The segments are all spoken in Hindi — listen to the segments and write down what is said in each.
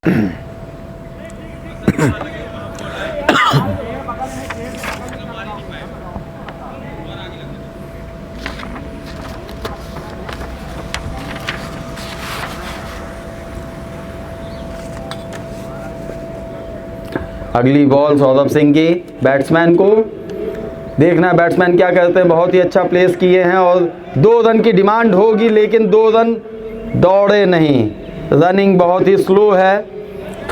अगली बॉल सौरभ सिंह की। बैट्समैन को देखना है बैट्समैन क्या करते हैं। बहुत ही अच्छा प्लेस किए हैं और 2 रन की डिमांड होगी, लेकिन 2 रन दौड़े नहीं। रनिंग बहुत ही स्लो है,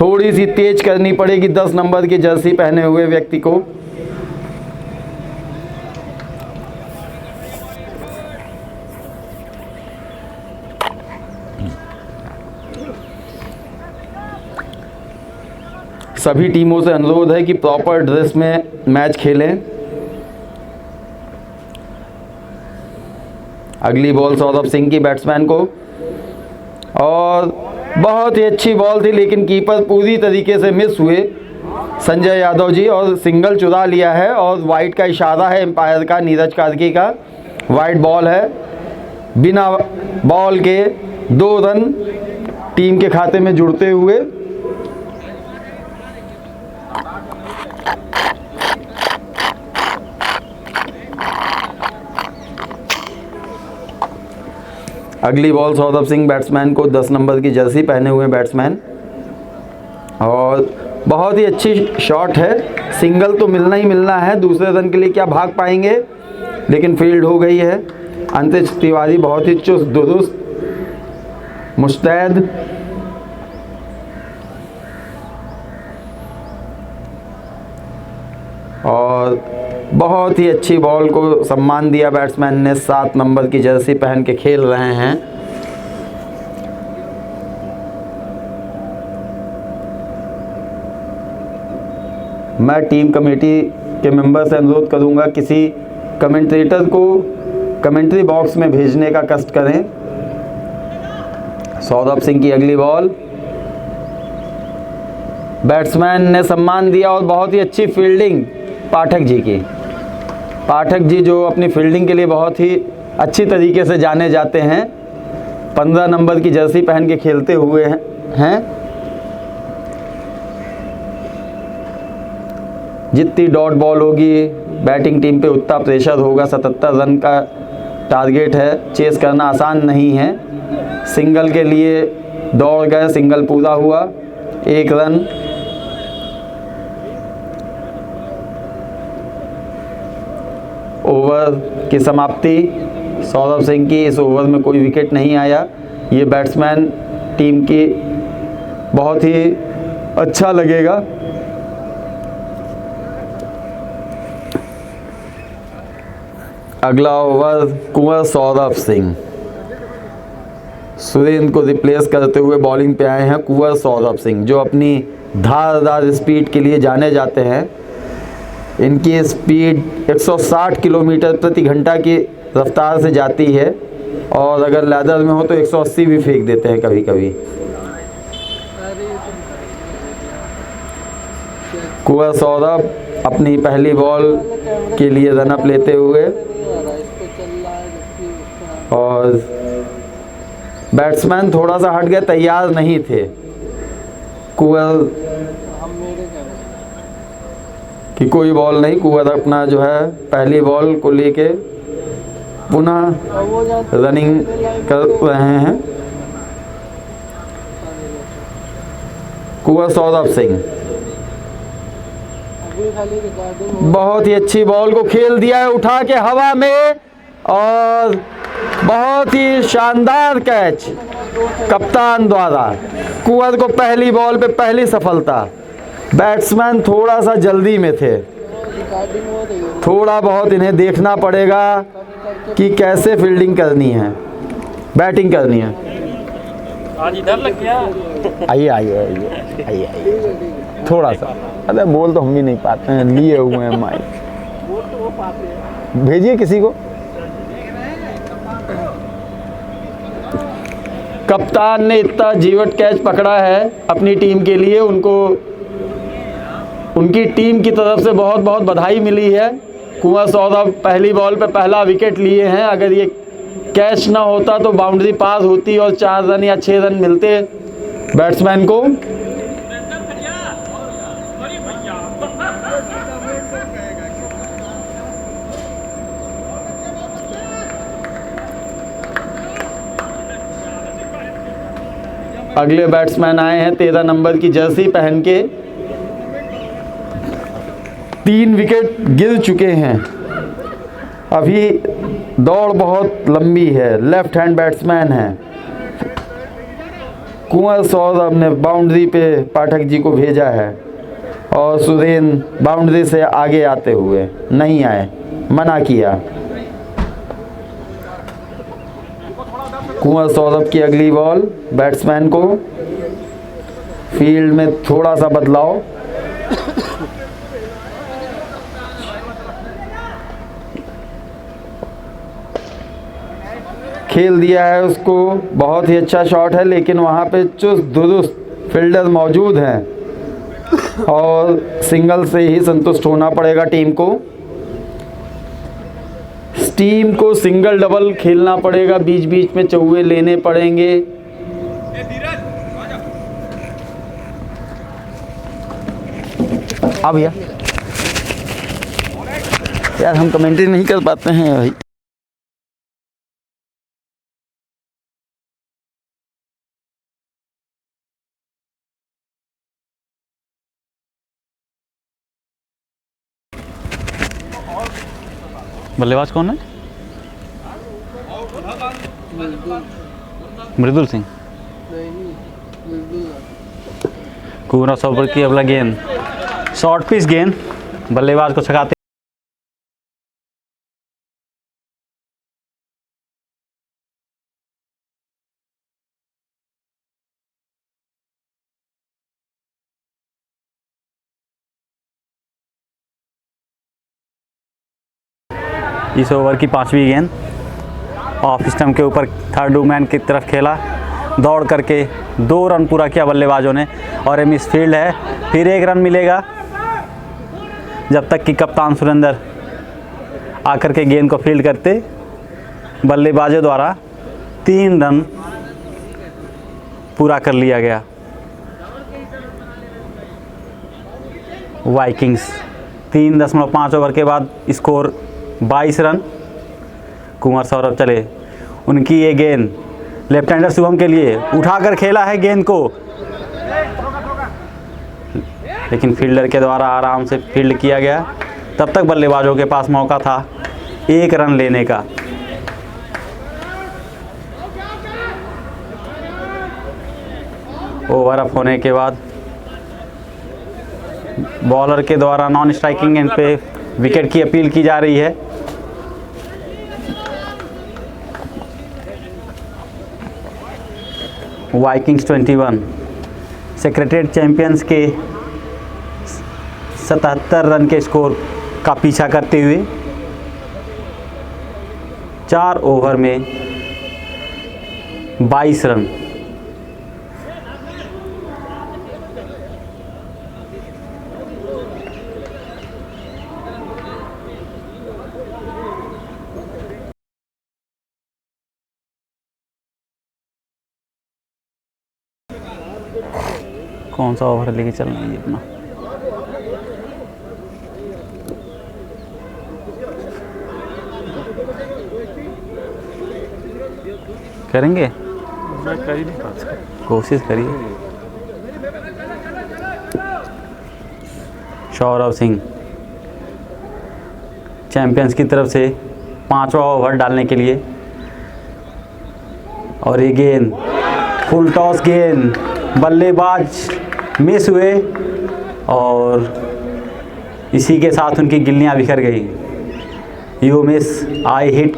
थोड़ी सी तेज करनी पड़ेगी 10 नंबर की जर्सी पहने हुए व्यक्ति को। सभी टीमों से अनुरोध है कि प्रॉपर ड्रेस में मैच खेलें। अगली बॉल सौरभ सिंह की बैट्समैन को, और बहुत ही अच्छी बॉल थी, लेकिन कीपर पूरी तरीके से मिस हुए संजय यादव जी, और सिंगल चुरा लिया है। और वाइड का इशारा है एम्पायर का, नीरज कार्की का। वाइड बॉल है, बिना बॉल के 2 रन टीम के खाते में जुड़ते हुए। अगली बॉल सौरभ सिंह बैट्समैन को, 10 नंबर की जर्सी पहने हुए बैट्समैन, और बहुत ही अच्छी शॉट है। सिंगल तो मिलना ही मिलना है, दूसरे रन के लिए क्या भाग पाएंगे, लेकिन फील्ड हो गई है। अंतरिक्ष तिवारी बहुत ही चुस्त दुरुस्त मुस्तैद। और बहुत ही अच्छी बॉल को सम्मान दिया बैट्समैन ने। 7 नंबर की जर्सी पहन के खेल रहे हैं। मैं टीम कमेटी के मेंबर से अनुरोध करूंगा, किसी कमेंटेटर को कमेंट्री बॉक्स में भेजने का कष्ट करें। सौरभ सिंह की अगली बॉल, बैट्समैन ने सम्मान दिया, और बहुत ही अच्छी फील्डिंग पाठक जी की। पाठक जी जो अपनी फील्डिंग के लिए बहुत ही अच्छी तरीके से जाने जाते हैं, 15 नंबर की जर्सी पहन के खेलते हुए हैं। जितनी डॉट बॉल होगी बैटिंग टीम पे उतना प्रेशर होगा। 77 रन का टारगेट है, चेस करना आसान नहीं है। सिंगल के लिए दौड़ गए, सिंगल पूरा हुआ, 1 रन। ओवर की समाप्ति सौरभ सिंह की। इस ओवर में कोई विकेट नहीं आया। ये बैट्समैन टीम की बहुत ही अच्छा लगेगा। अगला ओवर कुंवर सौरभ सिंह, सुरेंद्र को रिप्लेस करते हुए बॉलिंग पे आए हैं कुंवर सौरभ सिंह, जो अपनी धारदार स्पीड के लिए जाने जाते हैं। इनकी स्पीड 160 किलोमीटर प्रति घंटा की रफ्तार से जाती है, और अगर लेदर में हो तो 180 भी फेंक देते हैं कभी कभी। कुंवर सौरभ अपनी पहली बॉल के लिए रनअप लेते हुए, और बैट्समैन थोड़ा सा हट गए, तैयार नहीं थे कुंवर कि कोई बॉल नहीं। कुंवर अपना जो है पहली बॉल को लेके पुनः रनिंग कर रहे हैं। कुंवर सौरभ सिंह बहुत ही अच्छी बॉल को खेल दिया है उठा के हवा में, और बहुत ही शानदार कैच कप्तान द्वारा। कुंवर को पहली बॉल पे पहली सफलता। बैट्समैन थोड़ा सा जल्दी में थे, थोड़ा बहुत इन्हें देखना पड़ेगा कि कैसे फील्डिंग करनी है, बैटिंग करनी है। आज इधर लग गया। आइए आइए आइए आइए आइए, थोड़ा सा। अरे बोल तो हम भी नहीं पाते हैं, लिए हुए हैं माइक। भेजिए किसी को। कप्तान ने इतना जीवट कैच पकड़ा है अपनी टीम के लिए, उनको उनकी टीम की तरफ से बहुत बहुत बधाई मिली है। कुंवर सौरभ पहली बॉल पे पहला विकेट लिए हैं। अगर ये कैच ना होता तो बाउंड्री पार होती और 4 रन या 6 रन मिलते बैट्समैन को। अगले बैट्समैन आए हैं 13 नंबर की जर्सी पहन के। 3 विकेट गिर चुके हैं। अभी दौड़ बहुत लंबी है। लेफ्ट हैंड बैट्समैन है। कुंवर सौरभ ने बाउंड्री पे पाठक जी को भेजा है और सुरेन बाउंड्री से आगे आते हुए नहीं आए, मना किया। कुंवर सौरभ की अगली बॉल बैट्समैन को। फील्ड में थोड़ा सा बदलाव। खेल दिया है उसको। बहुत ही अच्छा शॉट है, लेकिन वहाँ पे चुस्त दुरुस्त फील्डर मौजूद हैं और सिंगल से ही संतुष्ट होना पड़ेगा टीम को। टीम को सिंगल डबल खेलना पड़ेगा, बीच बीच में चौके लेने पड़ेंगे। अब यार हम कमेंट्री नहीं कर पाते हैं भाई। बल्लेबाज कौन है? मृदुल सिंह। कुंवर सौरभ की अगला गेंद, शॉर्ट पिच गेंद, बल्लेबाज को छकाते। इस ओवर की 5वीं गेंद ऑफ स्टंप के ऊपर थर्ड मैन की तरफ खेला, दौड़ करके 2 रन पूरा किया बल्लेबाजों ने और ये मिस फील्ड है। फिर 1 रन मिलेगा जब तक कि कप्तान सुरेंद्र आकर के गेंद को फील्ड करते। बल्लेबाजों द्वारा 3 रन पूरा कर लिया गया। वाइकिंग्स 3.5 ओवर के बाद स्कोर 22 रन। कुंवर सौरभ चले, उनकी ये गेंद लेफ्ट हैंडर शुभम के लिए उठाकर खेला है गेंद को, लेकिन फील्डर के द्वारा आराम से फील्ड किया गया। तब तक बल्लेबाजों के पास मौका था 1 रन लेने का। ओवर अप होने के बाद बॉलर के द्वारा नॉन स्ट्राइकिंग एंड पे विकेट की अपील की जा रही है। वाइकिंग्स 21 सेक्रेटरीट चैंपियंस के 77 रन के स्कोर का पीछा करते हुए 4 ओवर में 22 रन। कौन सा ओवर लेके चलना है अपना? करेंगे? मैं कर ही नहीं पाता। कोशिश करिए। सौरभ सिंह चैंपियंस की तरफ से 5वां ओवर डालने के लिए, और ये गेंद फुल टॉस गेंद, बल्लेबाज मिस हुए और इसी के साथ उनकी गिल्लियां बिखर गई। यू मिस आई हिट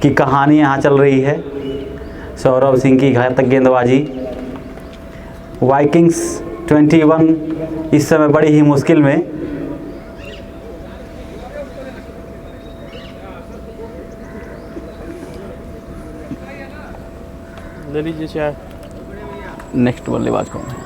की कहानी यहाँ चल रही है। सौरभ सिंह की घातक गेंदबाजी। वाइकिंग्स 21 इस समय बड़ी ही मुश्किल में। ले लीजिए चाय। नेक्स्ट बल्लेबाज कौन है?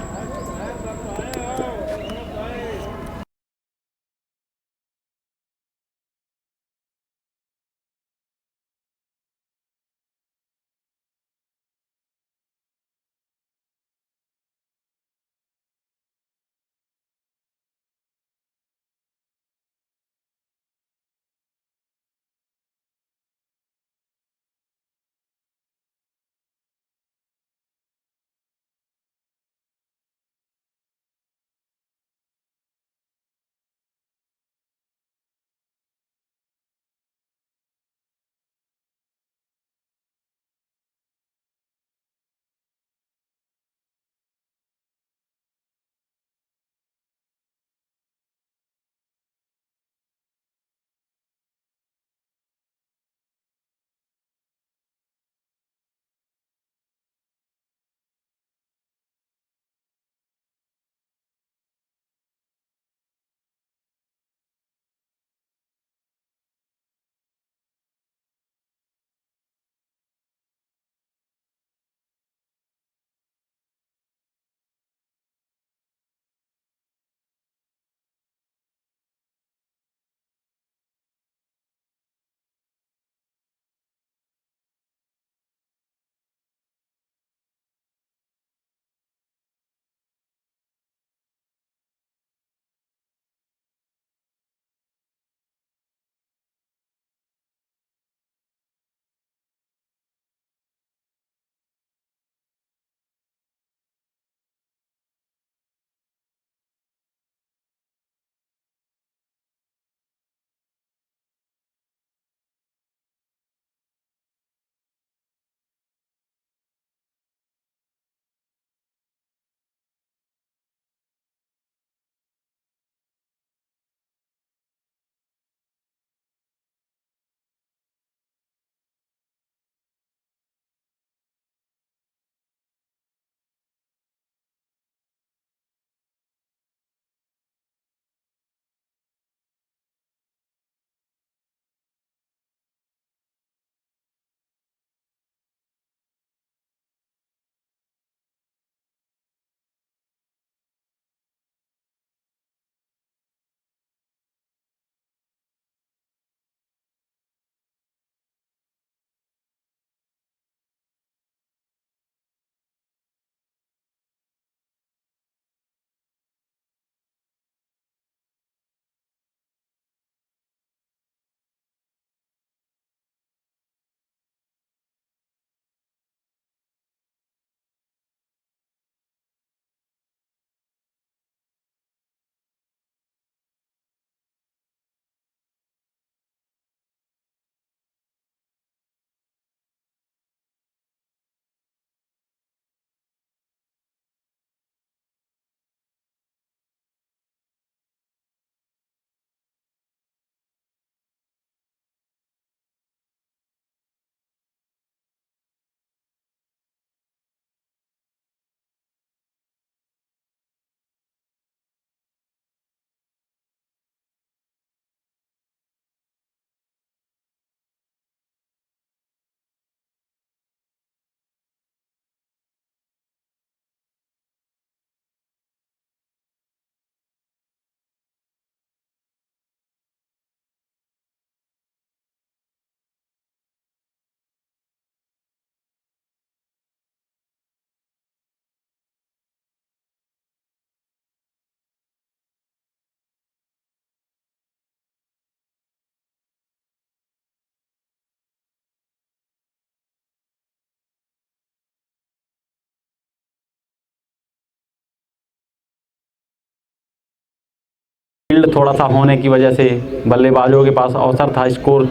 फील्ड थोड़ा सा होने की वजह से बल्लेबाजों के पास अवसर था स्कोर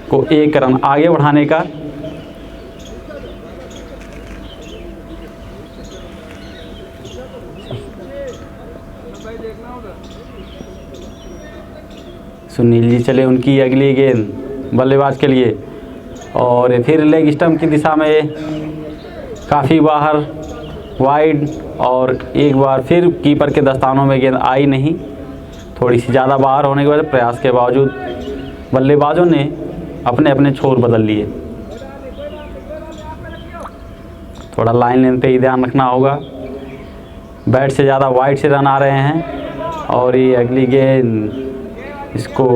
को 1 रन आगे बढ़ाने का। सुनील जी चले उनकी अगली गेंद बल्लेबाज के लिए और फिर लेग स्टंप की दिशा में काफ़ी बाहर वाइड और एक बार फिर कीपर के दस्तानों में गेंद आई नहीं। थोड़ी सी ज़्यादा बाहर होने के बाद प्रयास के बावजूद बल्लेबाजों ने अपने अपने छोर बदल लिए। थोड़ा लाइन लेन पे ही ध्यान रखना होगा, बैट से ज़्यादा वाइड से रन आ रहे हैं। और ये अगली गेंद इसको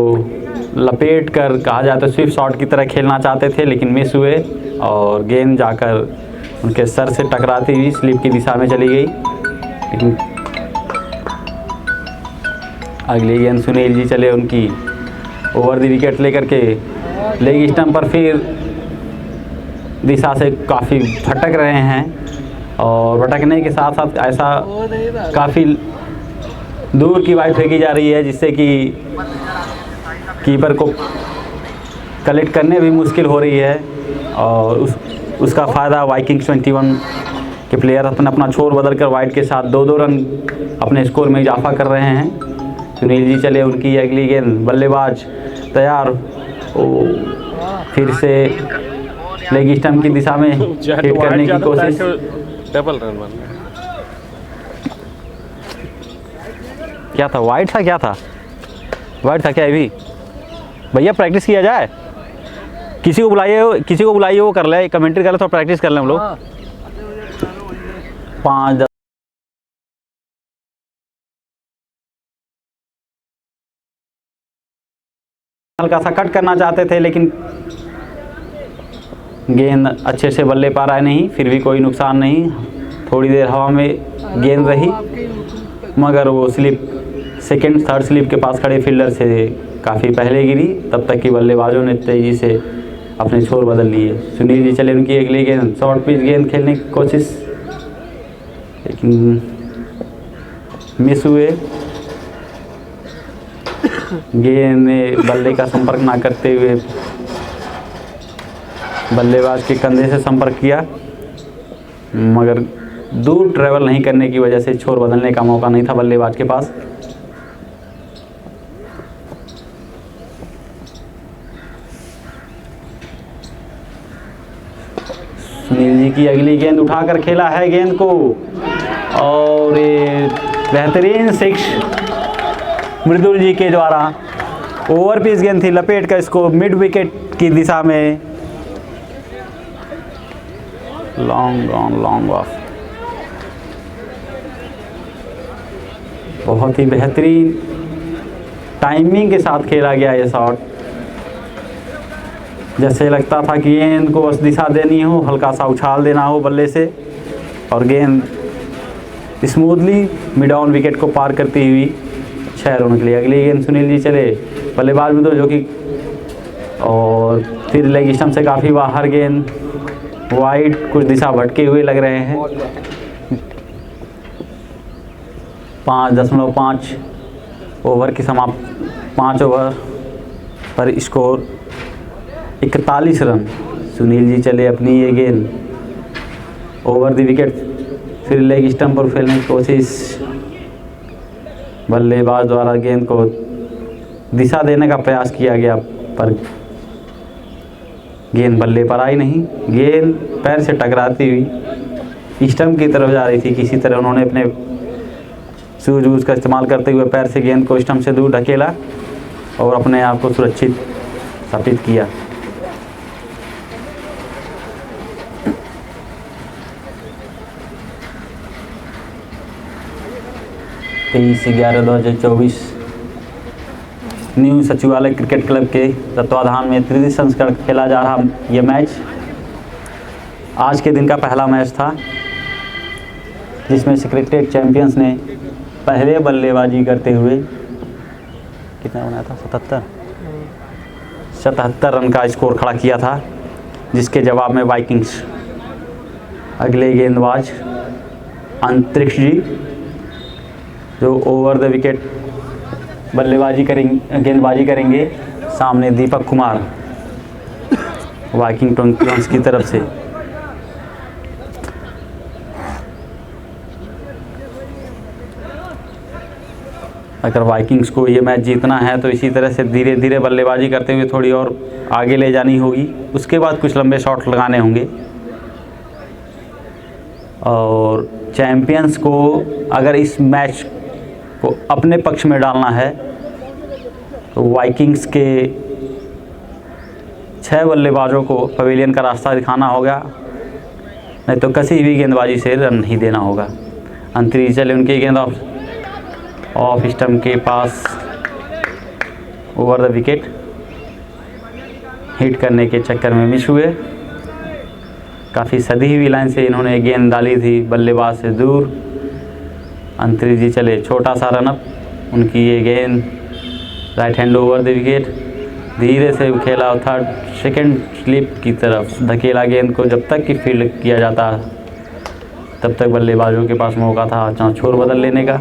लपेट कर कहा जाता है स्विफ्ट शॉट की तरह खेलना चाहते थे लेकिन मिस हुए और गेंद जाकर उनके सर से टकराती हुई स्लिप की दिशा में चली गई। लेकिन अगली गेंद सुनील जी चले उनकी ओवर द विकेट लेकर के लेग स्टंप पर फिर दिशा से काफ़ी भटक रहे हैं और भटकने के साथ साथ ऐसा काफ़ी दूर की वाइड फेंकी जा रही है जिससे कि कीपर को कलेक्ट करने भी मुश्किल हो रही है और उसका फ़ायदा वाइकिंग्स 21 के प्लेयर अपना छोर बदल कर वाइड के साथ 2-2 रन अपने स्कोर में इजाफा कर रहे हैं। सुनील जी चले उनकी अगली गेंद बल्लेबाज तैयार, फिर से लेग स्टंप की दिशा में हिट करने की कोशिश। डबल रन बन गया। क्या था, वाइड था, क्या था, वाइड था क्या? ये भी भैया प्रैक्टिस किया जाए, किसी को बुलाइए वो कर ले, कमेंट्री कर ले, थोड़ा प्रैक्टिस कर लें हम लोग। 5-10 हल्का सा कट करना चाहते थे लेकिन गेंद अच्छे से बल्ले पा रहा है नहीं, फिर भी कोई नुकसान नहीं। थोड़ी देर हवा में गेंद रही मगर वो स्लिप सेकेंड थर्ड स्लिप के पास खड़े फील्डर से काफ़ी पहले गिरी, तब तक कि बल्लेबाजों ने तेज़ी से अपने छोर बदल लिए। सुनील जी चले उनकी अगली गेंद शॉर्ट पिच गेंद खेलने की कोशिश लेकिन मिस हुए। गेंद में बल्ले का संपर्क ना करते हुए बल्लेबाज के कंधे से संपर्क किया मगर दूर ट्रैवल नहीं करने की वजह से छोर बदलने का मौका नहीं था बल्लेबाज के पास। सुनील जी की अगली गेंद उठाकर खेला है गेंद को और ये बेहतरीन 6 मृदुल जी के द्वारा ओवर पिच गेंद थी, लपेट कर इसको मिड विकेट की दिशा में लॉन्ग ऑफ। बहुत ही बेहतरीन टाइमिंग के साथ खेला गया ये शॉट, जैसे लगता था कि गेंद को बस दिशा देनी हो, हल्का सा उछाल देना हो बल्ले से और गेंद स्मूथली मिड ऑन विकेट को पार करती हुई 6 रनों के लिए। अगली गेंद सुनील जी चले बल्लेबाज में तो जो कि और फिर लेग स्टंप से काफ़ी बाहर गेंद वाइड, कुछ दिशा भटके हुए लग रहे हैं। 5.5 ओवर की समाप्त, 5 ओवर पर स्कोर 41 रन। सुनील जी चले अपनी ये गेंद ओवर द विकेट, फिर लेग स्टंप पर फैलने की कोशिश, बल्लेबाज द्वारा गेंद को दिशा देने का प्रयास किया गया पर गेंद बल्ले पर आई नहीं। गेंद पैर से टकराती हुई स्टंप की तरफ जा रही थी, किसी तरह उन्होंने अपने शूज वूज का इस्तेमाल करते हुए पैर से गेंद को स्टंप से दूर ढकेला और अपने आप को सुरक्षित स्थापित किया। तेईस 11/2024 न्यू सचिवालय क्रिकेट क्लब के तत्वाधान में तृतीय संस्करण खेला जा रहा ये मैच आज के दिन का पहला मैच था जिसमें सेक्रेटरीट चैंपियंस ने पहले बल्लेबाजी करते हुए कितना बनाया था, 77 रन का स्कोर खड़ा किया था, जिसके जवाब में वाइकिंग्स अगले गेंदबाज अंतरिक्ष जी जो ओवर द विकेट गेंदबाजी करेंगे सामने दीपक कुमार वाइकिंग टोंस की तरफ से। अगर वाइकिंग्स को ये मैच जीतना है तो इसी तरह से धीरे धीरे बल्लेबाजी करते हुए थोड़ी और आगे ले जानी होगी। उसके बाद कुछ लंबे शॉट लगाने होंगे। और चैंपियंस को अगर इस मैच को अपने पक्ष में डालना है तो वाइकिंग्स के 6 बल्लेबाजों को पवेलियन का रास्ता दिखाना होगा, नहीं तो कसी भी गेंदबाजी से रन नहीं देना होगा। अंतरिक्ष चले उनकी गेंद ऑफ स्टंप के पास ओवर द विकेट, हिट करने के चक्कर में मिस हुए। काफ़ी सदी हुई लाइन से इन्होंने गेंद डाली थी बल्लेबाज से दूर। अंतरिक्ष जी चले छोटा सा रनअप, उनकी ये गेंद right hand over the wicket, धीरे से खेला थर्ड सेकंड स्लिप की तरफ धकेला गेंद को। जब तक कि फील्ड किया जाता तब तक बल्लेबाजों के पास मौका था छोर बदल लेने का।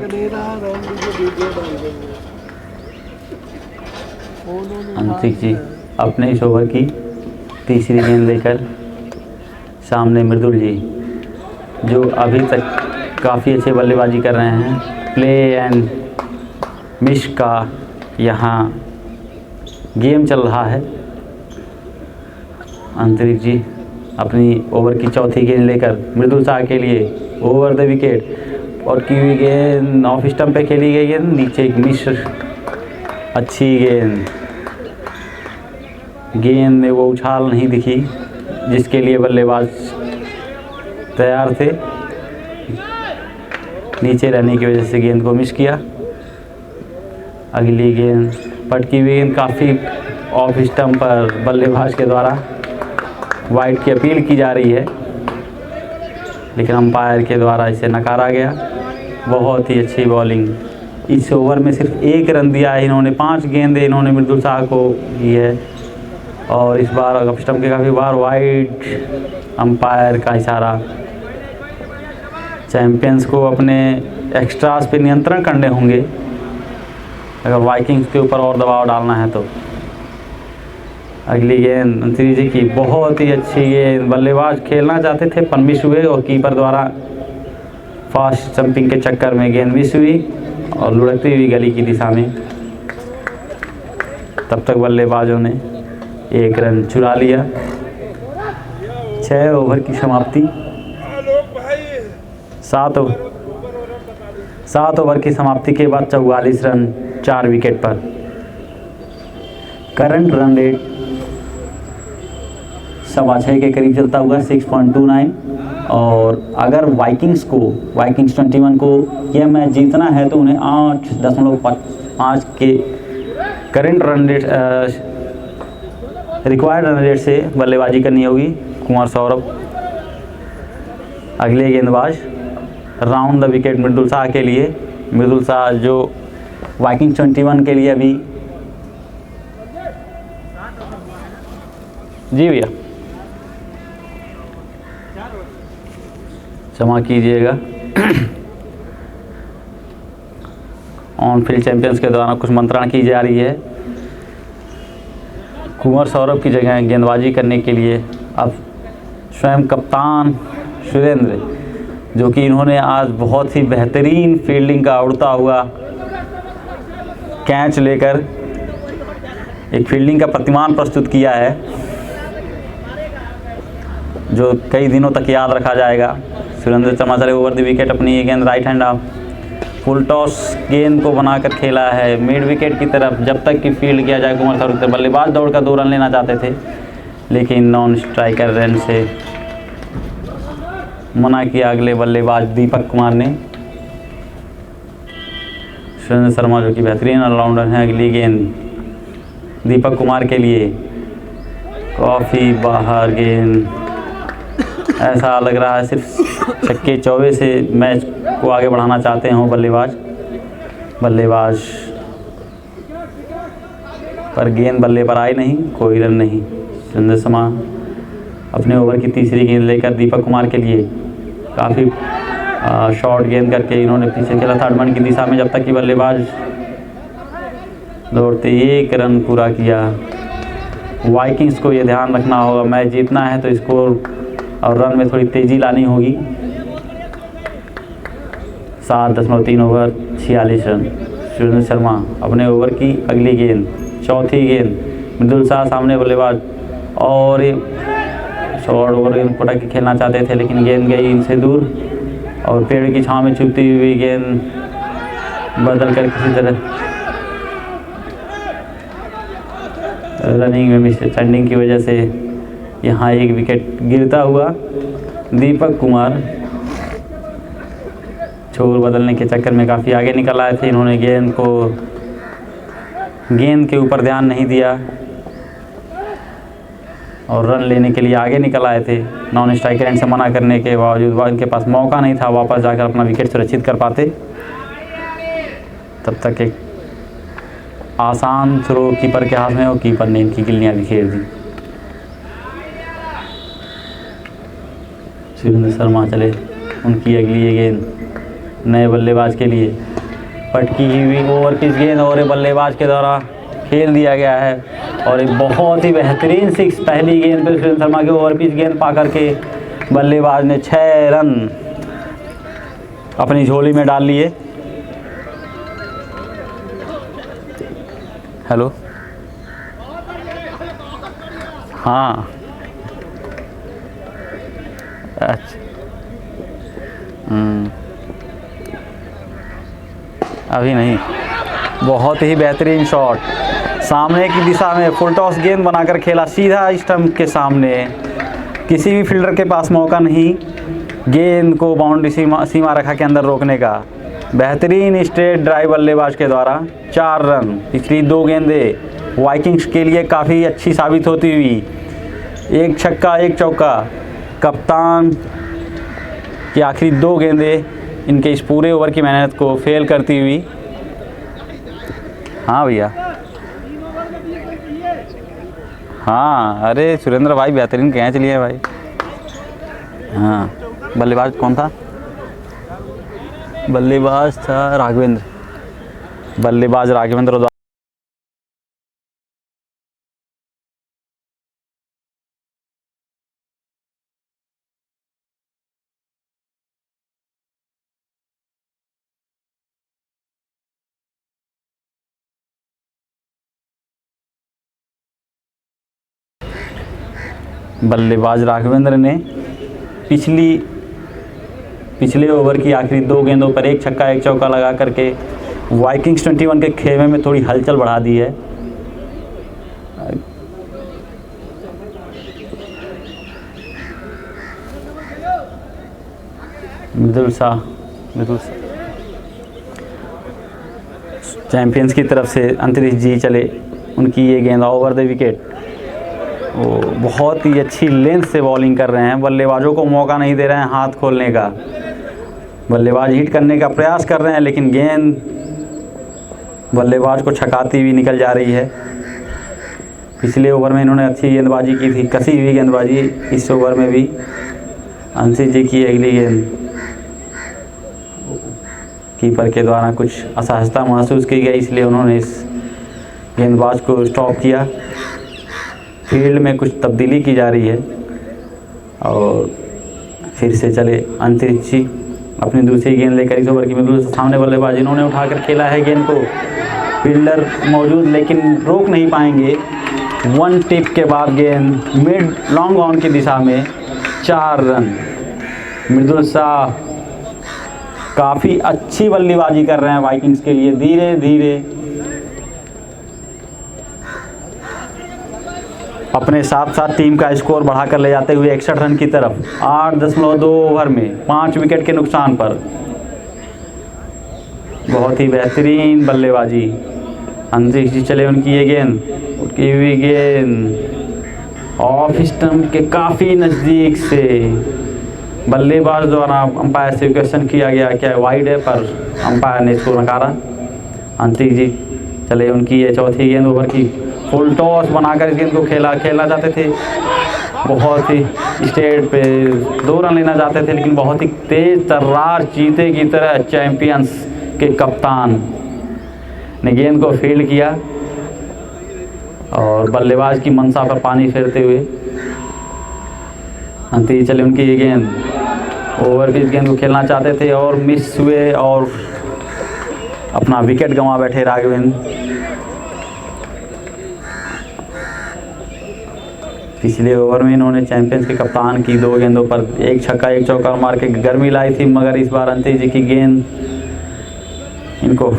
अंतरिक्ष जी अपने इस ओवर की तीसरी गेंद लेकर सामने मृदुल जी, जो अभी तक काफ़ी अच्छे बल्लेबाजी कर रहे हैं। प्ले एंड मिस का यहाँ गेम चल रहा है। अंतरिक्ष जी अपनी ओवर की चौथी गेंद लेकर मृदुल शाह के लिए ओवर द विकेट, और की हुई गेंद ऑफ स्टंप पे खेली गई गेंद, नीचे एक मिस, अच्छी गेंद में वो उछाल नहीं दिखी जिसके लिए बल्लेबाज तैयार थे। नीचे रहने की वजह से गेंद को मिस किया। अगली गेंद पटकी हुई गेंद काफ़ी ऑफ स्टंप पर बल्लेबाज के द्वारा वाइड की अपील की जा रही है, लेकिन अंपायर के द्वारा इसे नकारा गया। बहुत ही अच्छी बॉलिंग। इस ओवर में सिर्फ 1 रन दिया है इन्होंने, 5 गेंदें इन्होंने मृदुल शाह को की है, और इस बार ऑफ स्टंप के काफ़ी बार वाइड, अंपायर का इशारा। चैंपियंस को अपने एक्स्ट्रास पे नियंत्रण करने होंगे अगर वाइकिंग्स के ऊपर और दबाव डालना है तो। अगली गेंद अंतरिक्ष जी की बहुत ही अच्छी गेंद, बल्लेबाज खेलना चाहते थे पर मिस हुए, और कीपर द्वारा फास्ट जंपिंग के चक्कर में गेंद मिस हुई और लुढ़कती हुई गली की दिशा में। तब तक बल्लेबाजों ने 1 रन चुरा लिया। 6 ओवर की समाप्ति। 7 ओवर की समाप्ति के बाद 44 रन 4 विकेट पर। करंट रन रेट 6.25 के करीब चलता हुआ 6.29। और अगर वाइकिंग्स 21 को यह मैच जीतना है तो उन्हें 8.5 के current run rate required run rate से बल्लेबाजी करनी होगी। कुमार सौरभ अगले गेंदबाज राउंड द विकेट मृदुल शाह के लिए। मृदुल शाह जो वाइकिंग्स 21 के लिए अभी, जी भैया क्षमा कीजिएगा, ऑन फील्ड चैंपियंस के दौरान कुछ मंत्रणा की जा रही है। कुंवर सौरभ की जगह गेंदबाजी करने के लिए अब स्वयं कप्तान सुरेंद्र, जो कि इन्होंने आज बहुत ही बेहतरीन फील्डिंग का उड़ता हुआ कैच लेकर एक फील्डिंग का प्रतिमान प्रस्तुत किया है, जो कई दिनों तक याद रखा जाएगा। सुरेंद्र चमाचले ओवर द विकेट अपनी ये गेंद right hand of full toss गेंद को बनाकर खेला है मिड विकेट की तरफ। जब तक कि फील्ड किया जाए कुमार सौरभ, बल्लेबाज दौड़कर 2 रन लेना चाहते थे, लेकिन नॉन स्ट्राइकर रन से मना किया अगले बल्लेबाज दीपक कुमार ने। सुरेंद्र शर्मा जो कि बेहतरीन ऑलराउंडर हैं, अगली गेंद दीपक कुमार के लिए काफ़ी बाहर गेंद। ऐसा लग रहा है सिर्फ छक्के चौबे से मैच को आगे बढ़ाना चाहते हों बल्लेबाज पर गेंद बल्ले पर आई नहीं, कोई रन नहीं। सुरेंद्र शर्मा अपने ओवर की तीसरी गेंद लेकर दीपक कुमार के लिए काफ़ी शॉर्ट गेंद करके इन्होंने पीछे खेला थर्ड मैन की दिशा में, जब तक कि बल्लेबाज दौड़ते 1 रन पूरा किया। वाइकिंग्स को ये ध्यान रखना होगा, मैच जीतना है तो स्कोर और रन में थोड़ी तेज़ी लानी होगी। 7.3 ओवर 46 रन। सुरेंद्र शर्मा अपने ओवर की अगली गेंद, चौथी गेंद, मृदुल शाह सामने बल्लेबाज और शॉर्ट ओवर गेंद पटा के खेलना चाहते थे लेकिन गेंद गई इनसे दूर और पेड़ की छांव में छुपती हुई गेंद बदल कर किसी तरह रनिंग में मिसअंडरस्टैंडिंग की वजह से यहाँ एक विकेट गिरता हुआ। दीपक कुमार छोर बदलने के चक्कर में काफ़ी आगे निकल आए थे। इन्होंने गेंद के ऊपर ध्यान नहीं दिया और रन लेने के लिए आगे निकल आए थे। नॉन स्ट्राइकर एंड से मना करने के बावजूद इनके पास मौका नहीं था वापस जाकर अपना विकेट सुरक्षित कर पाते। तब तक एक आसान थ्रो कीपर के हाथ में और कीपर ने इनकी गिल्लियाँ बिखेर दी। सुरेंद्र शर्मा चले उनकी अगली ये गेंद नए बल्लेबाज के लिए, पटकी हुई ओवर पिच गेंद और बल्लेबाज के द्वारा खेल दिया गया है और एक बहुत ही बेहतरीन 6 पहली गेंद पर सुरेंद्र शर्मा के ओवर पिच गेंद पा करके बल्लेबाज ने 6 रन अपनी झोली में डाल लिए। हेलो, हाँ अच्छा, अभी नहीं। बहुत ही बेहतरीन शॉट, सामने की दिशा में फुल टॉस गेंद बनाकर खेला सीधा स्टंप के सामने। किसी भी फील्डर के पास मौका नहीं गेंद को बाउंड्री सीमा रेखा के अंदर रोकने का। बेहतरीन स्ट्रेट ड्राइव बल्लेबाज के द्वारा 4 रन। पिछली 2 गेंदें वाइकिंग्स के लिए काफ़ी अच्छी साबित होती हुई, 1 छक्का 1 चौका। कप्तान की आखिरी 2 गेंदें इनके इस पूरे ओवर की मेहनत को फेल करती हुई। हाँ भैया, हाँ अरे सुरेंद्र भाई बेहतरीन कैच लिए भाई। हाँ, बल्लेबाज कौन था? बल्लेबाज था राघवेंद्र, बल्लेबाज राघवेंद्र। बल्लेबाज राघवेंद्र ने पिछले ओवर की आखिरी 2 गेंदों पर 1 छक्का 1 चौका लगा करके वाइकिंग्स 21 के खेमे में थोड़ी हलचल बढ़ा दी है। मृदुल शाह चैंपियंस की तरफ से अंतरिक्ष जी चले, उनकी ये गेंद ओवर द विकेट। वो बहुत ही अच्छी लेंथ से बॉलिंग कर रहे हैं, बल्लेबाजों को मौका नहीं दे रहे हैं हाथ खोलने का। बल्लेबाज हिट करने का प्रयास कर रहे हैं लेकिन गेंद बल्लेबाज को छकाती हुई निकल जा रही है। पिछले ओवर में इन्होंने अच्छी गेंदबाजी की थी, कसी हुई गेंदबाजी। इस ओवर में भी अंशित जी की अगली गेंद कीपर के द्वारा कुछ असहजता महसूस की गई, इसलिए उन्होंने इस गेंदबाज को स्टॉप किया। फील्ड में कुछ तब्दीली की जा रही है और फिर से चले अंतरिक्ष जी अपनी दूसरी गेंद लेकर इस ओवर की में सामने बल्लेबाज इन्होंने उठाकर खेला है गेंद को। फील्डर मौजूद लेकिन रोक नहीं पाएंगे। 1 टिप के बाद गेंद मिड लॉन्ग ऑन की दिशा में 4 रन। मृदुल शाह काफ़ी अच्छी बल्लेबाजी कर रहे हैं वाइकिंग्स के लिए। धीरे धीरे अपने साथ साथ टीम का स्कोर बढ़ाकर ले जाते हुए 61 रन की तरफ 8.2 ओवर में 5 विकेट के नुकसान पर। बहुत ही बेहतरीन बल्लेबाजी। अंतरिक्ष जी चले, उनकी ये गेंद, उनकी हुई गेंद ऑफ स्टंप के काफ़ी नज़दीक से बल्लेबाज द्वारा अंपायर से क्वेश्चन किया गया क्या वाइड है, पर अंपायर ने इसको नकारा। अंतरिक्ष जी चले, उनकी ये चौथी गेंद ओवर की फुल टॉस बनाकर इस गेंद को खेलना चाहते थे। बहुत ही स्टेट पे 2 रन लेना चाहते थे लेकिन बहुत ही तेज तर्रार चीते की तरह चैंपियंस के कप्तान ने गेंद को फील्ड किया और बल्लेबाज की मंशा पर पानी फेरते हुए अंतिम चले उनकी ये गेंद। ओवर पिच गेंद को खेलना चाहते थे और मिस हुए और अपना विकेट गंवा बैठे राघवेंद्र। पिछले ओवर में इन्होंने चैंपियंस के कप्तान की 2 गेंदों पर 1 छक्का 1 चौका मार के गर्मी लाई थी, मगर इस बार अंतिश जी की गेंद इनको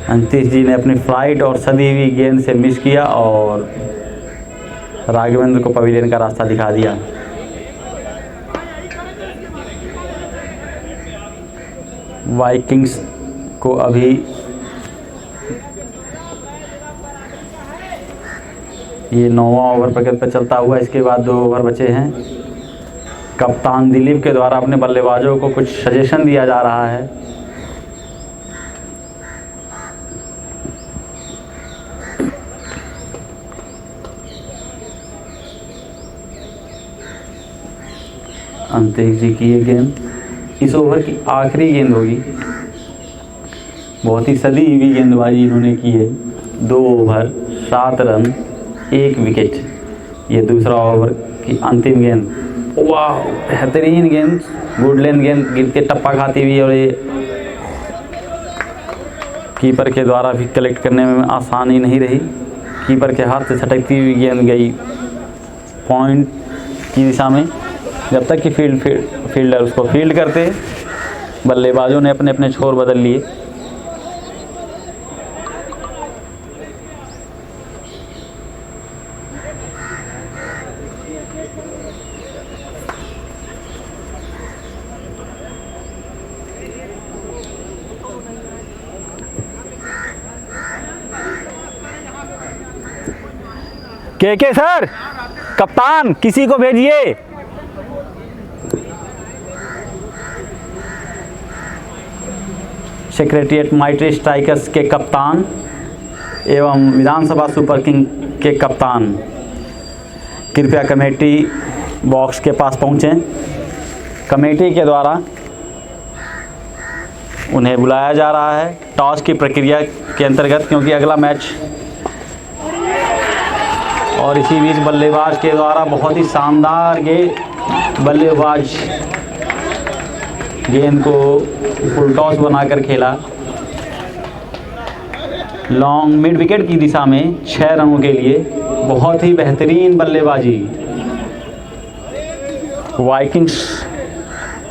अंतिश जी ने अपनी फ्लाइट और सदी हुई गेंद से मिस किया और राघवेंद्र को पवेलियन का रास्ता दिखा दिया। वाइकिंग्स को अभी ये 9वां ओवर प्रगति पर चलता हुआ, इसके बाद 2 ओवर बचे हैं। कप्तान दिलीप के द्वारा अपने बल्लेबाजों को कुछ सजेशन दिया जा रहा है। अंतिश जी की ये गेंद इस ओवर की आखिरी गेंद होगी। बहुत ही सदी हुई गेंदबाजी इन्होंने की है। 2 ओवर 7 रन 1 विकेट। ये दूसरा ओवर की अंतिम गेंद। वाह, बेहतरीन गेंद, गुड लेंथ गेंद गिर के टप्पा खाती हुई और ये कीपर के द्वारा भी कलेक्ट करने में आसानी नहीं रही। कीपर के हाथ से छटकती हुई गेंद गई पॉइंट की दिशा में। जब तक कि फील्डर उसको फील्ड करते, बल्लेबाजों ने अपने अपने छोर बदल लिए। के सर, कप्तान किसी को भेजिए। सेक्रेटरिएट माइट्री स्ट्राइकर्स के कप्तान एवं विधानसभा सुपर किंग के कप्तान कृपया कमेटी बॉक्स के पास पहुँचें। कमेटी के द्वारा उन्हें बुलाया जा रहा है टॉस की प्रक्रिया के अंतर्गत, क्योंकि अगला मैच। और इसी बीच बल्लेबाज के द्वारा बहुत ही शानदार बल्लेबाज गेंद को फुल टॉस बनाकर खेला। लॉन्ग मिड विकेट की दिशा में 6 रनों के लिए बहुत ही बेहतरीन बल्लेबाजी। वाइकिंग्स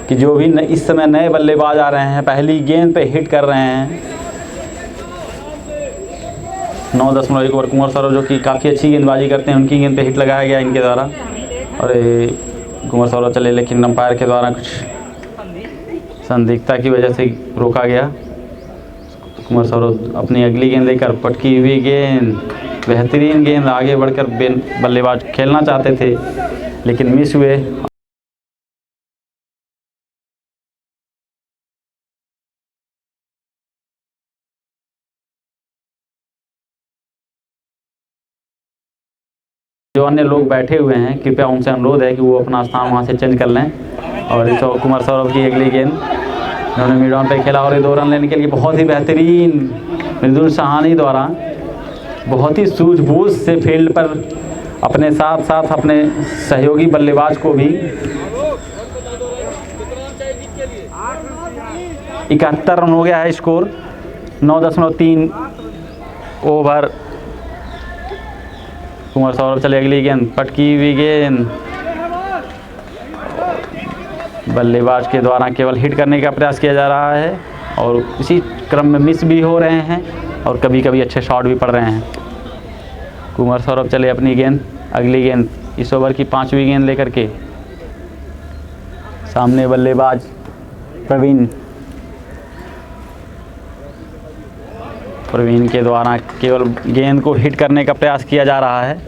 कि जो भी इस समय नए बल्लेबाज आ रहे हैं, पहली गेंद पे हिट कर रहे हैं। 9.1 ओवर कुंवर सौरभ जो कि काफ़ी अच्छी गेंदबाजी करते हैं, उनकी गेंद पे हिट लगाया गया इनके द्वारा और कुंवर सौरभ चले, लेकिन अंपायर के द्वारा कुछ संदिग्धता की वजह से रोका गया। कुंवर सौरभ अपनी अगली गेंद लेकर पटकी हुई गेंद, बेहतरीन गेंद, आगे बढ़कर बल्लेबाज खेलना चाहते थे लेकिन मिस हुए। जो अन्य लोग बैठे हुए हैं, कृपया उनसे अनुरोध है कि वो अपना स्थान वहाँ से चेंज कर लें। और कुमार सौरभ की अगली गेंद उन्होंने मिड ऑन पे खेला और ये 2 रन लेने के लिए बहुत ही बेहतरीन मृदुल सहानी द्वारा बहुत ही सूझबूझ से फील्ड पर अपने साथ साथ अपने सहयोगी बल्लेबाज को भी 71 रन हो गया है स्कोर। 9.3 ओवर। कुंवर सौरभ चले, अगली गेंद पटकी हुई गेंद, बल्लेबाज के द्वारा केवल हिट करने का प्रयास किया जा रहा है और इसी क्रम में मिस भी हो रहे हैं और कभी कभी अच्छे शॉट भी पड़ रहे हैं। कुंवर सौरभ चले अपनी गेंद, अगली गेंद इस ओवर की 5वीं गेंद लेकर के। सामने बल्लेबाज प्रवीण के द्वारा केवल गेंद को हिट करने का प्रयास किया जा रहा है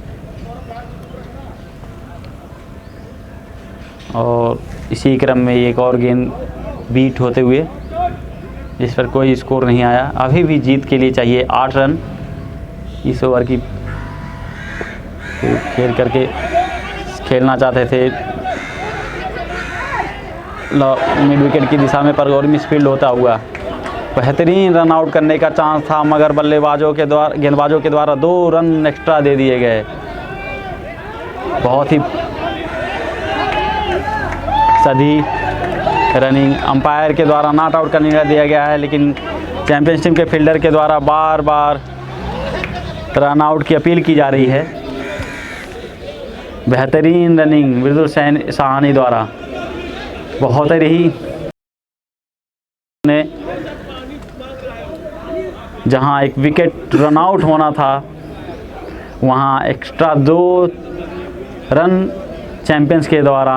और इसी क्रम में एक और गेंद बीट होते हुए जिस पर कोई स्कोर नहीं आया। अभी भी जीत के लिए चाहिए 8 रन। इस ओवर की खेल करके खेलना चाहते थे मिड विकेट की दिशा में, पर और मिसफील्ड होता हुआ बेहतरीन रन आउट करने का चांस था, मगर गेंदबाजों के द्वारा 2 रन एक्स्ट्रा दे दिए गए। बहुत ही सदी रनिंग अंपायर के द्वारा नॉट आउट का निर्णय दिया गया है, लेकिन चैंपियंस टीम के फील्डर के द्वारा बार बार रन आउट की अपील की जा रही है। बेहतरीन रनिंग मृदुल साहनी द्वारा, बहुत ही ने जहां एक विकेट रन आउट होना था वहां एक्स्ट्रा 2 रन चैंपियंस के द्वारा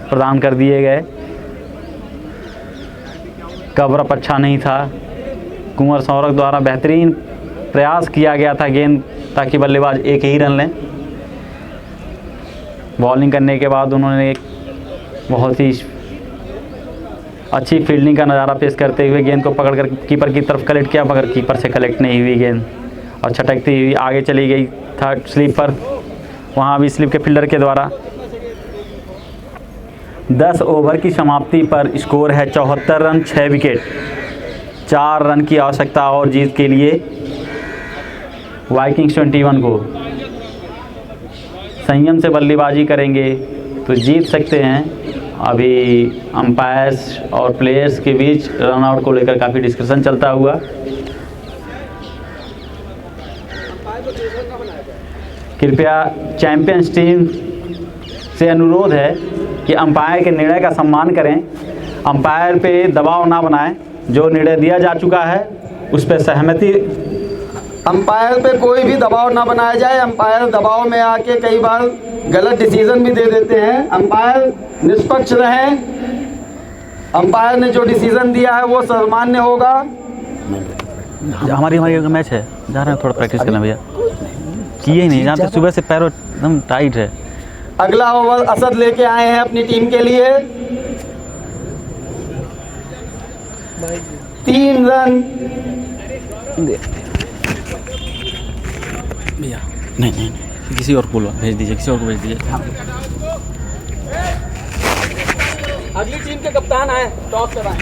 प्रदान कर दिए गए। कवरअप अच्छा नहीं था। कुंवर सौरभ द्वारा बेहतरीन प्रयास किया गया था गेंद ताकि बल्लेबाज एक ही रन लें। बॉलिंग करने के बाद उन्होंने एक बहुत ही अच्छी फील्डिंग का नज़ारा पेश करते हुए गेंद को पकड़कर कीपर की तरफ कलेक्ट किया, मगर कीपर से कलेक्ट नहीं हुई गेंद और छटकती हुई आगे चली गई थर्ड स्लिप पर। वहाँ भी स्लिप के फील्डर के द्वारा 10 ओवर की समाप्ति पर स्कोर है 74 रन 6 विकेट। 4 रन की आवश्यकता और जीत के लिए वाइकिंग्स 21 को संयम से बल्लेबाजी करेंगे तो जीत सकते हैं। अभी अंपायर्स और प्लेयर्स के बीच रन आउट को लेकर काफ़ी डिस्कशन चलता हुआ। कृपया चैंपियंस टीम से अनुरोध है कि अंपायर के निर्णय का सम्मान करें, अंपायर पे दबाव ना बनाएं। जो निर्णय दिया जा चुका है उस पर सहमति, अंपायर पे कोई भी दबाव ना बनाया जाए। अंपायर दबाव में आके कई बार गलत डिसीजन भी दे देते हैं। अंपायर निष्पक्ष रहें। अंपायर ने जो डिसीजन दिया है वो सर्वमान्य होगा। हमारी मैच है, जा रहे हैं थोड़ा प्रैक्टिस करना भैया। किए ही नहीं, यहाँ पे सुबह से पैरों एकदम टाइट है। अगला ओवर असद लेके आए हैं अपनी टीम के लिए। 3 रन। भैया नहीं, किसी और को भेज दीजिए, किसी और को भेज दीजिए। अगली टीम के कप्तान आए, टॉस कराएं।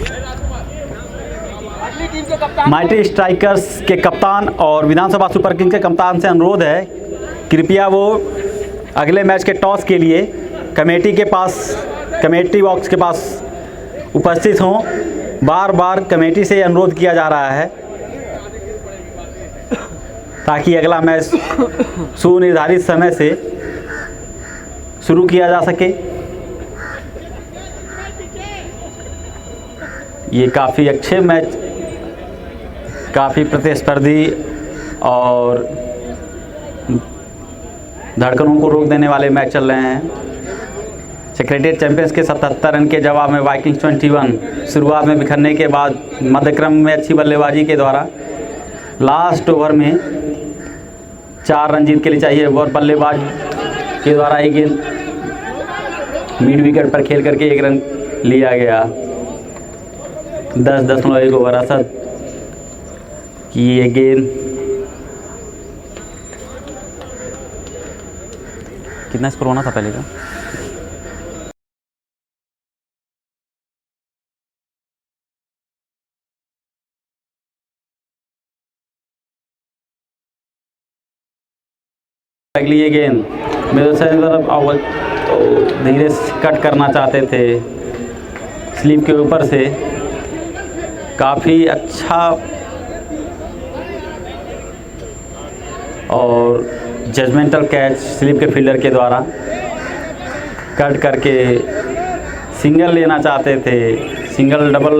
अगली टीम के कप्तान माइटी स्ट्राइकर्स के कप्तान और विधानसभा सुपर किंग्स के कप्तान से अनुरोध है, कृपया वो अगले मैच के टॉस के लिए कमेटी बॉक्स के पास उपस्थित हों। बार बार कमेटी से अनुरोध किया जा रहा है ताकि अगला मैच सुनिर्धारित समय से शुरू किया जा सके। ये काफ़ी अच्छे मैच, काफ़ी प्रतिस्पर्धी और धड़कनों को रोक देने वाले मैच चल रहे हैं। सेक्रेटेरिएट चैंपियंस के 77 रन के जवाब में वाइकिंग्स 21 शुरुआत में बिखरने के बाद मध्यक्रम में अच्छी बल्लेबाजी के द्वारा लास्ट ओवर में 4 रन जीत के लिए चाहिए और बल्लेबाज के द्वारा एक गेंद मिड विकेट पर खेल करके 1 रन लिया गया। 10.1 ओवर असद की ये गेंद। कितना स्कोर होना था पहले का? अगली ये गेंद मेरे से तरफ तो धीरे से कट करना चाहते थे स्लीप के ऊपर से। काफ़ी अच्छा और जजमेंटल कैच स्लीप के फील्डर के द्वारा कट करके सिंगल लेना चाहते थे, सिंगल डबल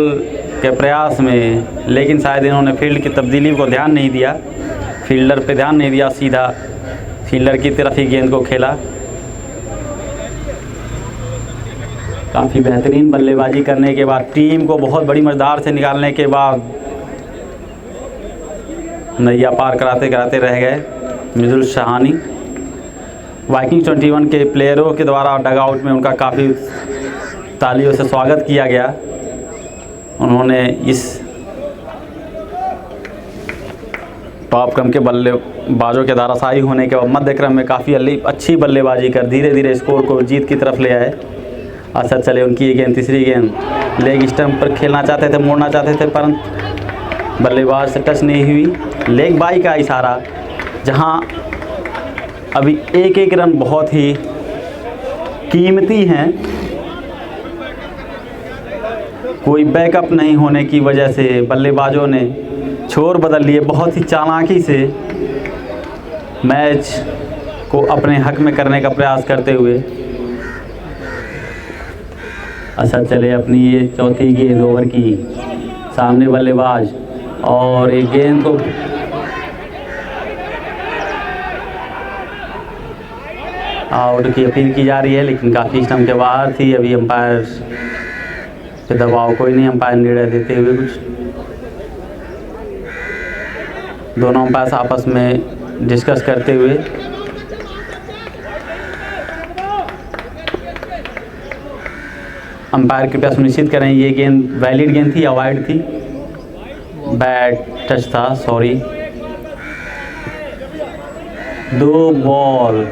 के प्रयास में, लेकिन शायद इन्होंने फील्ड की तब्दीली को ध्यान नहीं दिया, फील्डर पे ध्यान नहीं दिया, सीधा फील्डर की तरफ ही गेंद को खेला। काफ़ी बेहतरीन बल्लेबाजी करने के बाद, टीम को बहुत बड़ी मकदार से निकालने के बाद नैया पार कराते कराते रह गए मृदुल साहनी। वाइकिंग्स 21 के प्लेयरों के द्वारा डगआउट में उनका काफ़ी तालियों से स्वागत किया गया। उन्होंने इस टॉप क्रम के बल्लेबाजों के धाराशायी होने के बाद मध्य क्रम में काफ़ी अच्छी बल्लेबाजी कर धीरे धीरे स्कोर को जीत की तरफ ले आए। असर चले उनकी ये गेंद, तीसरी गेंद लेग स्टंप पर खेलना चाहते थे, मोड़ना चाहते थे, परंतु बल्लेबाज से टच नहीं हुई। लेग बाई का इशारा, जहां अभी एक एक रन बहुत ही कीमती हैं। कोई बैकअप नहीं होने की वजह से बल्लेबाजों ने छोर बदल लिए, बहुत ही चालाकी से मैच को अपने हक में करने का प्रयास करते हुए। असर चले अपनी ये चौथी गेंद ओवर की, सामने बल्लेबाज और एक गेंद को आउट की अपील की जा रही है, लेकिन काफ़ी स्टंप के बाहर थी। अभी अंपायर पे दबाव कोई नहीं, अंपायर निर्णय देते हुए कुछ दोनों अंपायर आपस में डिस्कस करते हुए अंपायर कृपया सुनिश्चित करें ये गेंद वैलिड गेंद थी या वाइड थी। बैड टच था, सॉरी। 2 बॉल,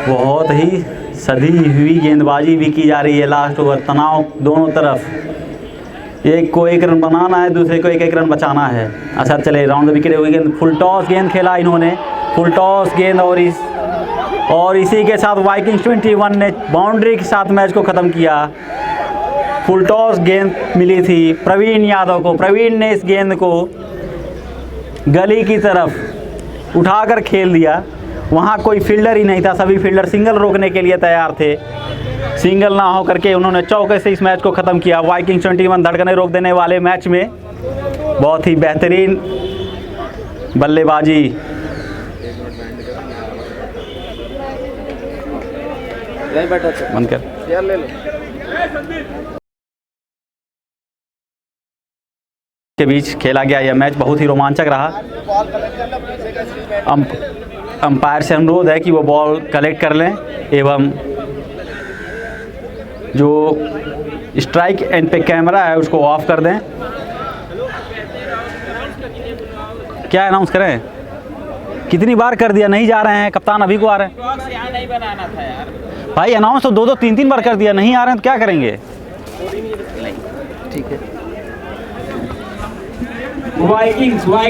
बहुत ही सधी हुई गेंदबाजी भी की जा रही है। लास्ट ओवर, तनाव दोनों तरफ, एक को 1 रन बनाना है, दूसरे को 1-1 रन बचाना है। अच्छा चले राउंड द विकेट हुई गेंद, फुल टॉस गेंद खेला इन्होंने, फुल टॉस गेंद और इसी के साथ वाइकिंग्स 21 ने बाउंड्री के साथ मैच को ख़त्म किया। फुल टॉस गेंद मिली थी प्रवीण यादव को। प्रवीण ने इस गेंद को गली की तरफ उठाकर खेल दिया। वहाँ कोई फील्डर ही नहीं था, सभी फील्डर सिंगल रोकने के लिए तैयार थे। सिंगल ना हो करके उन्होंने चौके से इस मैच को ख़त्म किया। वाइकिंग्स 21 धड़कने रोक देने वाले मैच में बहुत ही बेहतरीन बल्लेबाजी बंद कर के बीच खेला गया यह मैच बहुत ही रोमांचक रहा। अंपायर से अनुरोध है कि वो बॉल कलेक्ट कर लें एवं जो स्ट्राइक एंड पे कैमरा है उसको ऑफ कर दें। क्या अनाउंस करें? कितनी बार कर दिया, नहीं जा रहे हैं कप्तान, अभी को आ रहे हैं। नहीं बनाना था यार भाई, अनाउंस तो 2-2 3-3 बार कर दिया, नहीं आ रहे हैं तो क्या करेंगे? ठीक है।